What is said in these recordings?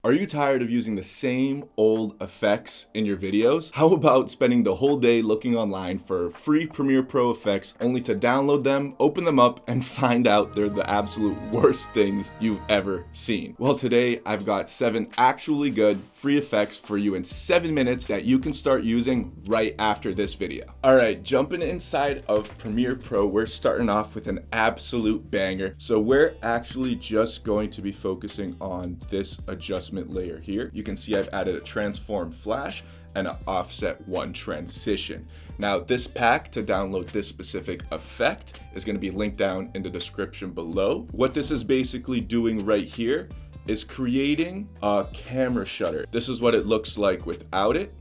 Are you tired of using the same old effects in your videos? How about spending the whole day looking online for free Premiere Pro effects only to download them, open them up, and find out they're the absolute worst things you've ever seen? Well, today I've got 7 actually good free effects for you in 7 minutes that you can start using right after this video. All right, jumping inside of Premiere Pro, we're starting off with an absolute banger. So we're actually just going to be focusing on this adjustment layer here. You can see I've added a transform flash and an offset 1 transition. Now this pack to download this specific effect is going to be linked down in the description below. What this is basically doing right here is creating a camera shutter. This is what it looks like without it.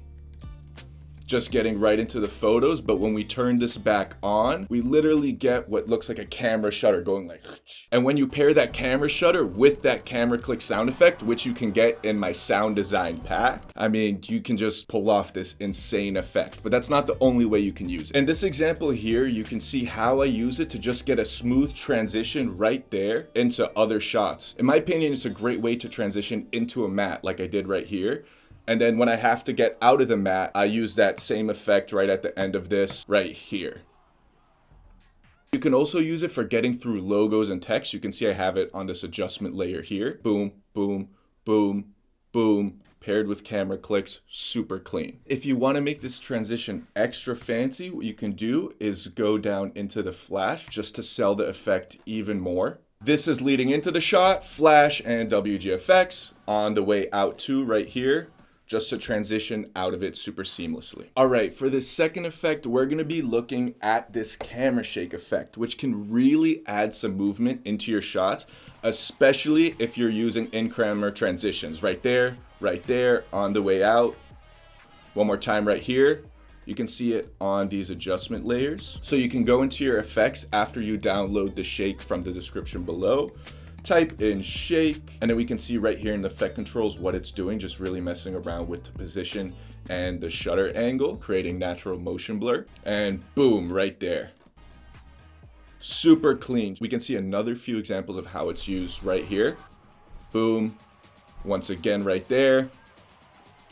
Just getting right into the photos, but when we turn this back on, we literally get what looks like a camera shutter going like, and when you pair that camera shutter with that camera click sound effect, which you can get in my sound design pack, I mean, you can just pull off this insane effect. But that's not the only way you can use it. In this example here, you can see how I use it to just get a smooth transition right there into other shots. In my opinion, it's a great way to transition into a matte like I did right here. And then when I have to get out of the matte, I use that same effect right at the end of this right here. You can also use it for getting through logos and text. You can see I have it on this adjustment layer here. Boom, boom, boom, boom. Paired with camera clicks, super clean. If you want to make this transition extra fancy, what you can do is go down into the flash just to sell the effect even more. This is leading into the shot, flash and WGFX on the way out to right here, just to transition out of it super seamlessly. All right, for this second effect, we're gonna be looking at this camera shake effect, which can really add some movement into your shots, especially if you're using in-camera transitions. Right there, on the way out. One more time right here. You can see it on these adjustment layers. So you can go into your effects after you download the shake from the description below. Type in shake, and then we can see right here in the effect controls what it's doing, just really messing around with the position and the shutter angle, creating natural motion blur, and boom, right there. Super clean. We can see another few examples of how it's used right here. Boom, once again right there.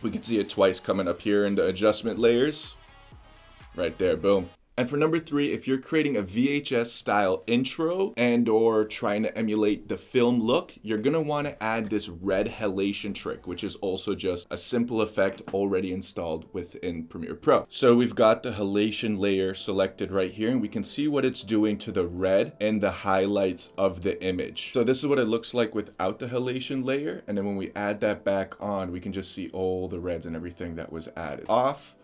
We can see it twice coming up here in the adjustment layers. Right there, boom. And for number 3, if you're creating a VHS style intro and or trying to emulate the film look, you're gonna wanna add this red halation trick, which is also just a simple effect already installed within Premiere Pro. So we've got the halation layer selected right here, and we can see what it's doing to the red and the highlights of the image. So this is what it looks like without the halation layer. And then when we add that back on, we can just see all the reds and everything that was added. Off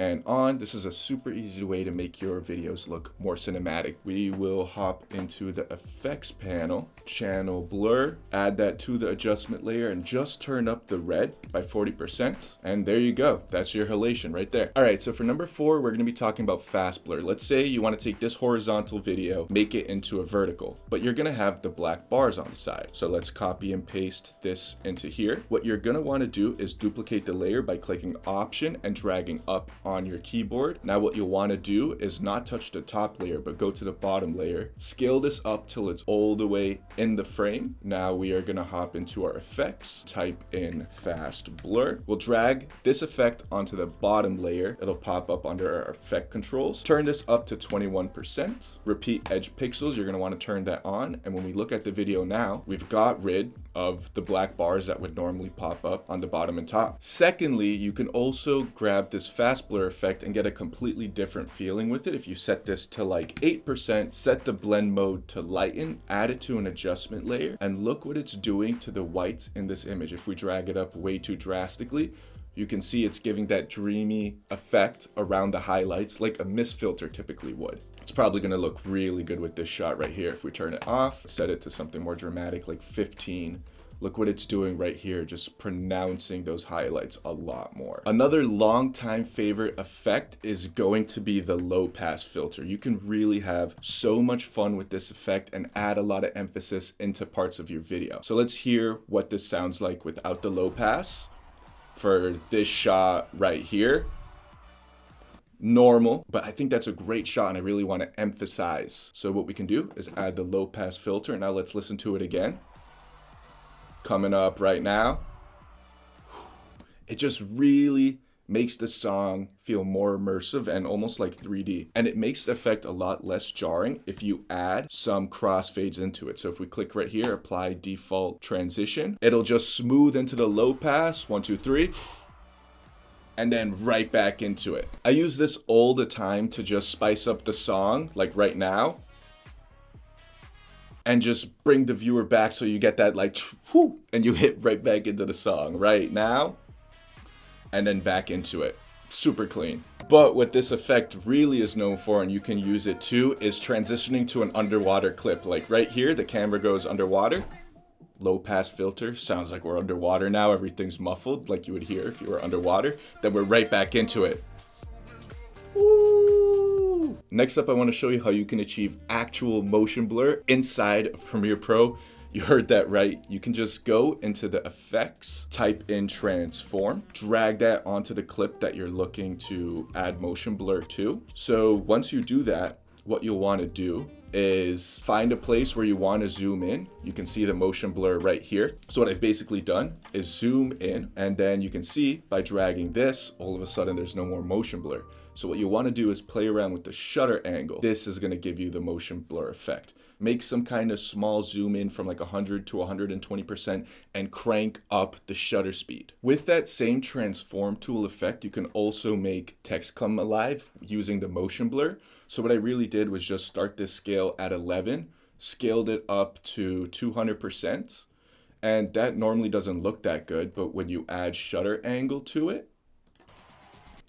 and on. This is a super easy way to make your videos look more cinematic. We will hop into the effects panel, channel blur, add that to the adjustment layer, and just turn up the red by 40%. And there you go. That's your halation right there. All right, so for number 4, we're gonna be talking about fast blur. Let's say you wanna take this horizontal video, make it into a vertical, but you're gonna have the black bars on the side. So let's copy and paste this into here. What you're gonna wanna do is duplicate the layer by clicking Option and dragging up on your keyboard. Now what you'll want to do is not touch the top layer, but go to the bottom layer, scale this up till it's all the way in the frame. Now we are going to hop into our effects, type in fast blur. We'll drag this effect onto the bottom layer. It'll pop up under our effect controls. Turn this up to 21%. Repeat edge pixels, you're going to want to turn that on. And when we look at the video now, we've got rid of the black bars that would normally pop up on the bottom and top. Secondly, you can also grab this fast blur effect and get a completely different feeling with it. If you set this to like 8%, set the blend mode to lighten, add it to an adjustment layer, and look what it's doing to the whites in this image. If we drag it up way too drastically, you can see it's giving that dreamy effect around the highlights like a mist filter typically would. It's probably going to look really good with this shot right here. If we turn it off, set it to something more dramatic like 15. Look what it's doing right here, just pronouncing those highlights a lot more. Another longtime favorite effect is going to be the Lowpass filter. You can really have so much fun with this effect and add a lot of emphasis into parts of your video. So let's hear what this sounds like without the low pass. For this shot right here, normal, but I think that's a great shot and I really want to emphasize. So what we can do is add the low pass filter. Now let's listen to it again. Coming up right now. It just really makes the song feel more immersive and almost like 3D. And it makes the effect a lot less jarring if you add some crossfades into it. So if we click right here, apply default transition, it'll just smooth into the low pass, 1, 2, 3, and then right back into it. I use this all the time to just spice up the song, like right now, and just bring the viewer back so you get that like, whoo, and you hit right back into the song right now, and then back into it. Super clean. But what this effect really is known for, and you can use it too, is transitioning to an underwater clip. Like right here, the camera goes underwater. Low pass filter, sounds like we're underwater now. Everything's muffled like you would hear if you were underwater. Then we're right back into it. Woo! Next up, I want to show you how you can achieve actual motion blur inside of Premiere Pro. You heard that right. You can just go into the effects, type in transform, drag that onto the clip that you're looking to add motion blur to. So once you do that, what you'll want to do is find a place where you want to zoom in. You can see the motion blur right here. So what I've basically done is zoom in, and then you can see by dragging this, all of a sudden there's no more motion blur. So what you want to do is play around with the shutter angle. This is going to give you the motion blur effect. Make some kind of small zoom in from like 100 to 120% and crank up the shutter speed. With that same transform tool effect, you can also make text come alive using the motion blur. So what I really did was just start this scale at 11, scaled it up to 200%, and that normally doesn't look that good, but when you add shutter angle to it,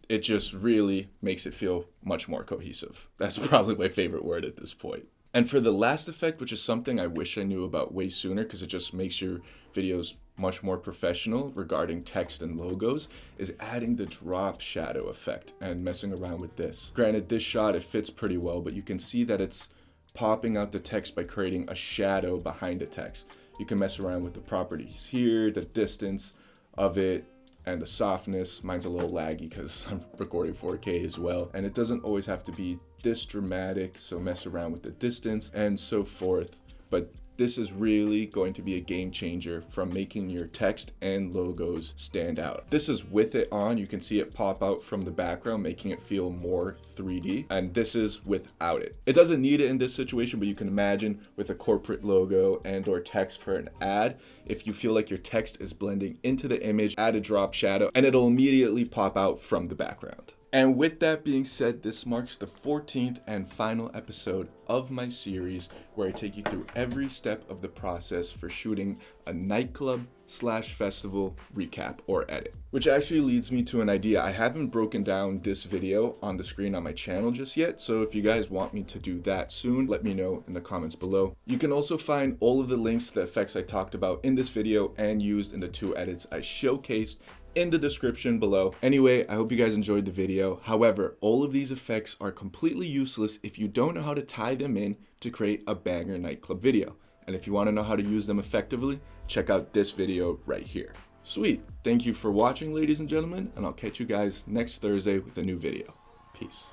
it just really makes it feel much more cohesive. That's probably my favorite word at this point. And for the last effect, which is something I wish I knew about way sooner because it just makes your videos much more professional regarding text and logos, is adding the drop shadow effect and messing around with this. Granted, this shot, it fits pretty well, but you can see that it's popping out the text by creating a shadow behind the text. You can mess around with the properties here, the distance of it, and the softness. Mine's a little laggy because I'm recording 4K as well, and it doesn't always have to be this dramatic, so mess around with the distance and so forth. But this is really going to be a game changer from making your text and logos stand out. This is with it on. You can see it pop out from the background, making it feel more 3D, and this is without it. It doesn't need it in this situation, but you can imagine with a corporate logo and or text for an ad, if you feel like your text is blending into the image, add a drop shadow and it'll immediately pop out from the background. And with that being said, this marks the 14th and final episode of my series where I take you through every step of the process for shooting a nightclub/festival recap or edit. Which actually leads me to an idea. I haven't broken down this video on the screen on my channel just yet, so if you guys want me to do that soon, let me know in the comments below. You can also find all of the links to the effects I talked about in this video and used in the 2 edits I showcased in the description below. Anyway, I hope you guys enjoyed the video. However, all of these effects are completely useless if you don't know how to tie them in to create a banger nightclub video. And if you want to know how to use them effectively, check out this video right here. Sweet. Thank you for watching, ladies and gentlemen, and I'll catch you guys next Thursday with a new video. Peace.